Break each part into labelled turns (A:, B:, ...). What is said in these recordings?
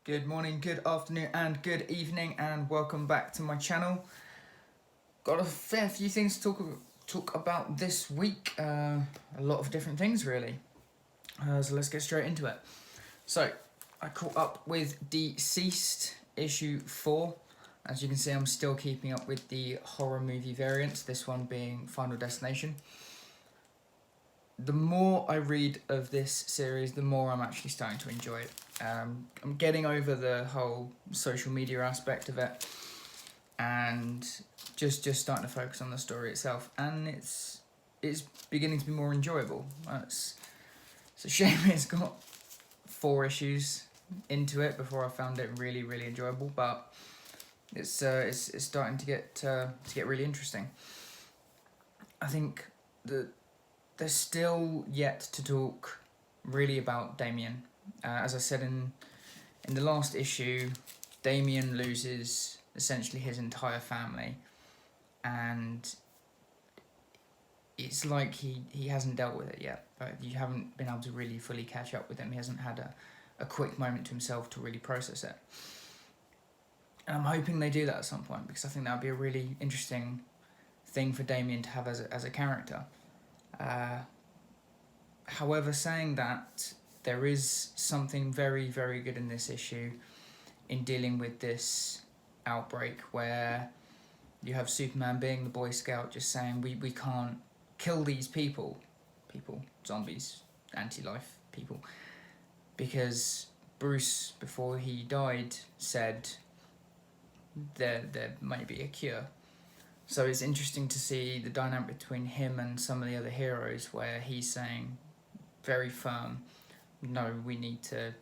A: Good morning, good afternoon, and good evening, and welcome back to my channel. Got a fair few things to talk about this week. A lot of different things, really. So let's get straight into it. So I caught up with DCeased issue 4. As you can see, I'm still keeping up with the horror movie variants. This one being Final Destination. The more I read of this series, the more I'm actually starting to enjoy it. I'm getting over the whole social media aspect of it, and just starting to focus on the story itself, and it's beginning to be more enjoyable. It's a shame it's got 4 issues into it before I found it really enjoyable, but it's starting to get really interesting. I think that there's still yet to talk really about Damien. As I said in the last issue, Damien loses essentially his entire family, and it's like he hasn't dealt with it yet. You haven't been able to really fully catch up with him. He hasn't had a quick moment to himself to really process it. And I'm hoping they do that at some point, because I think that would be a really interesting thing for Damien to have as a character. However, saying that, there is something very good in this issue in dealing with this outbreak, where you have Superman being the Boy Scout just saying we can't kill these people, zombies, anti-life people, because Bruce, before he died, said there might be a cure. So it's interesting to see the dynamic between him and some of the other heroes, where he's saying very firm, no, we need to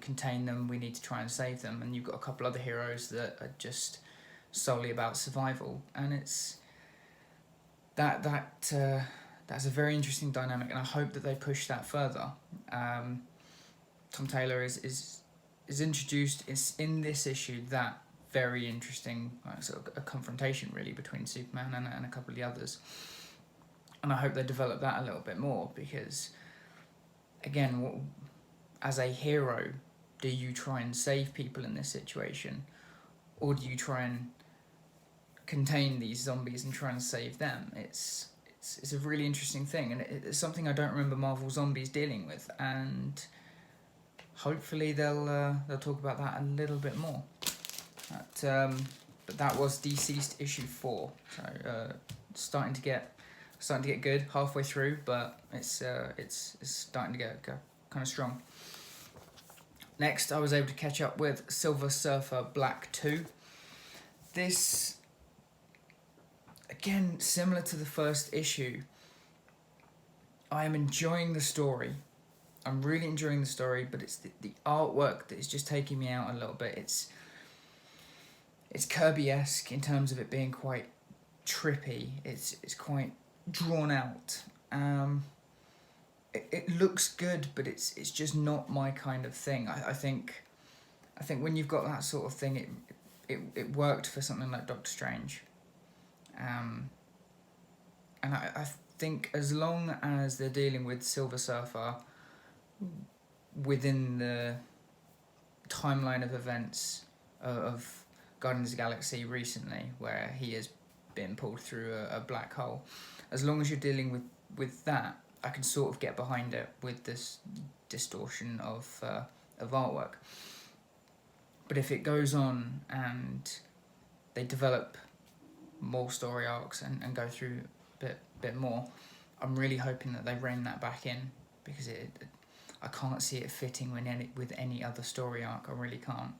A: contain them, we need to try and save them, and you've got a couple other heroes that are just solely about survival, and it's that's a very interesting dynamic, and I hope that they push that further. Tom Taylor is introduced in this issue that very interesting sort of a confrontation really between Superman and a couple of the others, and I hope they develop that a little bit more, because again, as a hero, do you try and save people in this situation, or do you try and contain these zombies and try and save them? It's a really interesting thing, and it's something I don't remember Marvel Zombies dealing with, and hopefully they'll talk about that a little bit more. But that was DCeased issue 4, so starting to get good halfway through, but it's starting to get kind of strong. Next, I was able to catch up with Silver Surfer Black 2. This, again, similar to the first issue, I am enjoying the story. I'm really enjoying the story, but it's the artwork that is just taking me out a little bit. It's Kirby-esque in terms of it being quite trippy. It's quite drawn out. It looks good, but it's just not my kind of thing. I think when you've got that sort of thing, it worked for something like Doctor Strange. And I think as long as they're dealing with Silver Surfer within the timeline of events of Guardians of the Galaxy recently, where he has been pulled through a black hole, as long as you're dealing with that, I can sort of get behind it with this distortion of artwork. But if it goes on and they develop more story arcs and go through a bit more, I'm really hoping that they rein that back in, because I can't see it fitting with any other story arc. I really can't.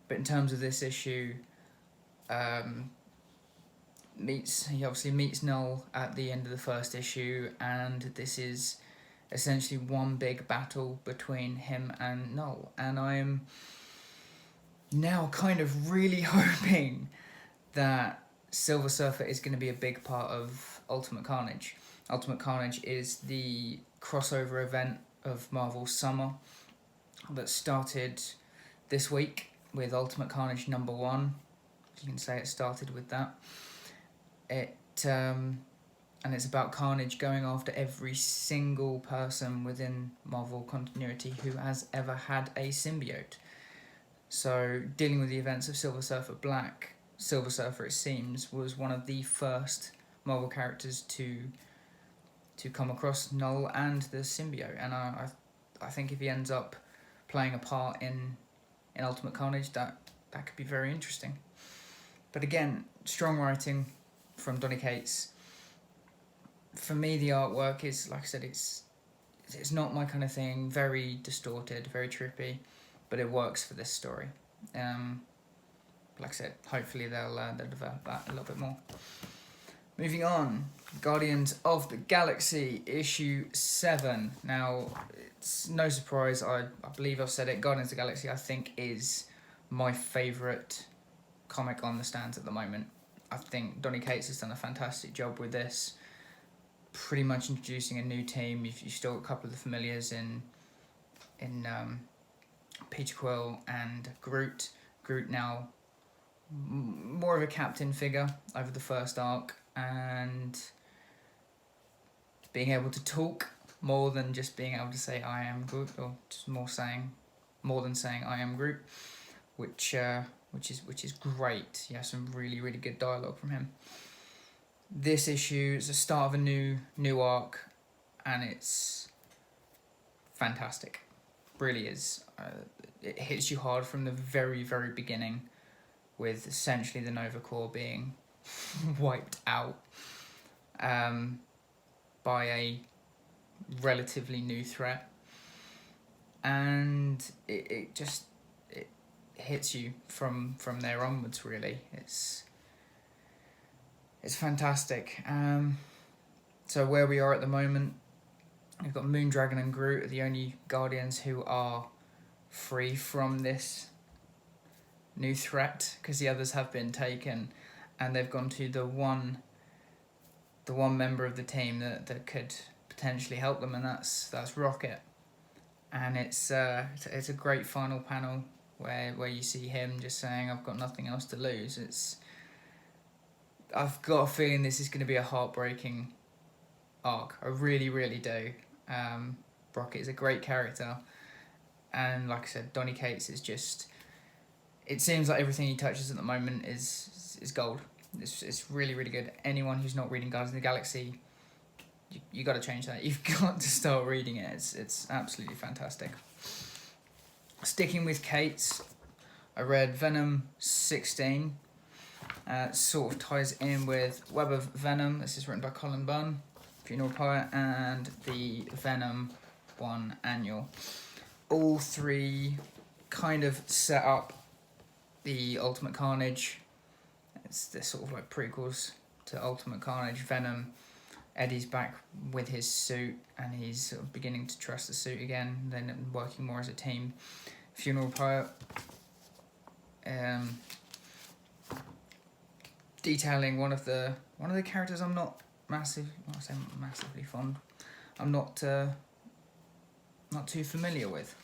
A: But in terms of this issue, he obviously meets Null at the end of the first issue, and this is essentially one big battle between him and Null, and I am now kind of really hoping that Silver Surfer is going to be a big part of Ultimate Carnage. Ultimate Carnage is the crossover event of Marvel's summer that started this week with Ultimate Carnage #1. You can say it started with that. It and it's about Carnage going after every single person within Marvel continuity who has ever had a symbiote. So, dealing with the events of Silver Surfer Black, Silver Surfer, it seems, was one of the first Marvel characters to come across Null and the symbiote, and I think if he ends up playing a part in Ultimate Carnage, that could be very interesting. But again, strong writing from Donny Cates. For me, the artwork is, like I said, it's not my kind of thing. Very distorted, very trippy, but it works for this story. Like I said, hopefully they'll develop that a little bit more. Moving on, Guardians of the Galaxy issue 7. Now, it's no surprise, I believe I've said it. Guardians of the Galaxy, I think, is my favourite comic on the stands at the moment. I think Donny Cates has done a fantastic job with this. Pretty much introducing a new team. You've still got a couple of the familiars in Peter Quill and Groot. Groot now more of a captain figure over the first arc, and being able to talk more than just being able to say I am Groot, or just more than saying I am Groot, which is great. You have some really, really good dialogue from him. This issue is the start of a new arc, and it's fantastic. Really is. It hits you hard from the very, very beginning, with essentially the Nova Corps being wiped out by a relatively new threat, and it hits you from there onwards. Really, it's fantastic. So where we are at the moment, we've got Moondragon and Groot are the only Guardians who are free from this new threat, because the others have been taken, and they've gone to the one member of the team that could potentially help them, and that's Rocket. And it's a great final panel where you see him just saying, I've got nothing else to lose. I've got a feeling this is going to be a heartbreaking arc. I really, really do. Rocket is a great character, and like I said, Donny Cates is just, it seems like everything he touches at the moment is gold. It's really, really good. Anyone who's not reading Guardians of the Galaxy, you got to change that. You've got to start reading it. It's absolutely fantastic. Sticking with Cates, I read Venom 16. Sort of ties in with Web of Venom. This is written by Colin Bunn, Funeral Pyre, and the Venom 1 annual. All three kind of set up the Ultimate Carnage. It's the sort of like prequels to Ultimate Carnage. Venom, Eddie's back with his suit, and he's sort of beginning to trust the suit again, then working more as a team. Funeral Pyre, detailing one of the characters I'm not massively fond. I'm not too familiar with,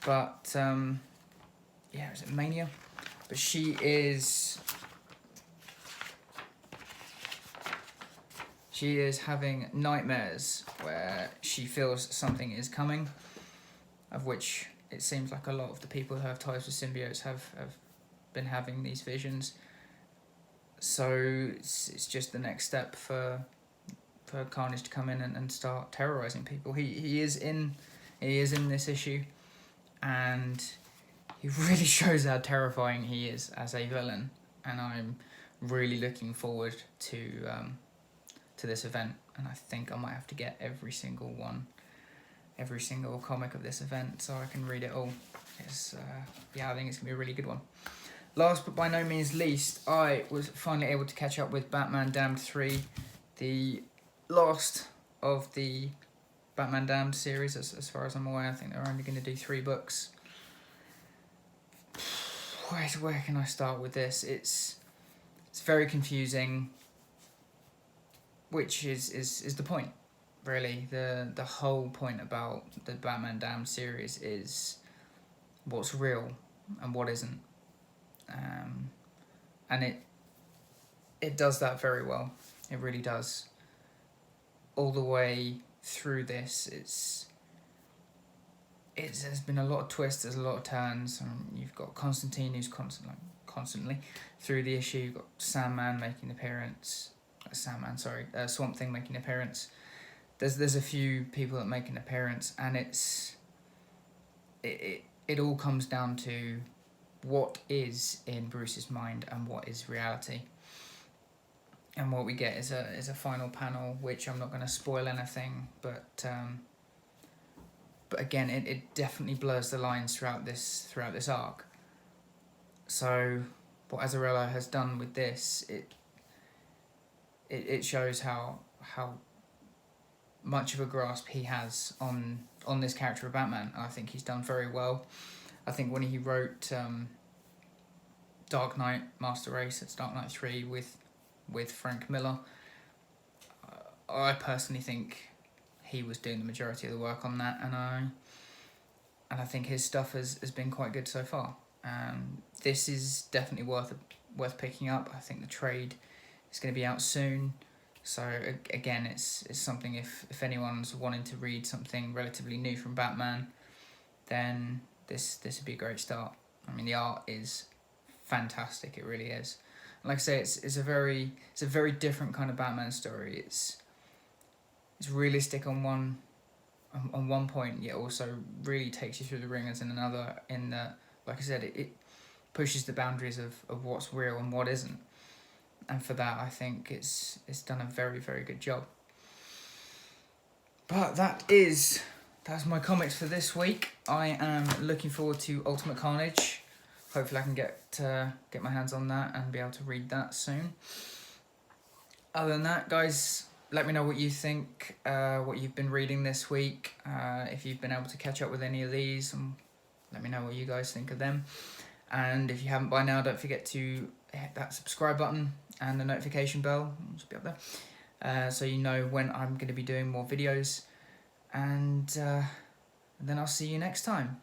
A: but yeah, is it Mania? But she is having nightmares where she feels something is coming, of which it seems like a lot of the people who have ties with symbiotes have been having these visions. So it's just the next step for Carnage to come in and start terrorizing people. He is in this issue, and he really shows how terrifying he is as a villain, and I'm really looking forward to this event, and I think I might have to get every single comic of this event so I can read it all. I think it's gonna be a really good one. Last but by no means least, I was finally able to catch up with Batman Damned 3, the last of the Batman Damned series, as far as I'm aware. I think they're only going to do 3 books. Where can I start with this? It's very confusing, which is the point, really. The whole point about the Batman Damned series is what's real and what isn't. And it does that very well. It really does. all the way through this, there's been a lot of twists, there's a lot of turns. You've got Constantine, who's constantly through the issue. You've got Sandman making an appearance. Swamp Thing making an appearance. There's a few people that make an appearance, and it all comes down to what is in Bruce's mind and what is reality. And what we get is a final panel, which I'm not going to spoil anything, but again, it definitely blurs the lines throughout this arc. So what Azzarello has done with this, it shows how much of a grasp he has on this character of Batman. I think he's done very well. I think when he wrote Dark Knight Master Race, it's Dark Knight 3 with Frank Miller, I personally think he was doing the majority of the work on that, and I think his stuff has been quite good so far. This is definitely worth picking up. I think the trade is going to be out soon, so again, it's something if anyone's wanting to read something relatively new from Batman, then this would be a great start. I mean, the art is fantastic, it really is. And like I say, it's a very different kind of Batman story. It's realistic on one point, yet also really takes you through the ringers in another. In that, like I said, it pushes the boundaries of what's real and what isn't, and for that, I think it's done a very, very good job. But that's my comics for this week. I am looking forward to Ultimate Carnage. Hopefully I can get my hands on that and be able to read that soon. Other than that, guys, let me know what you think, what you've been reading this week, if you've been able to catch up with any of these, and let me know what you guys think of them. And if you haven't by now, don't forget to hit that subscribe button and the notification bell. It should be up there, so you know when I'm going to be doing more videos. And then I'll see you next time.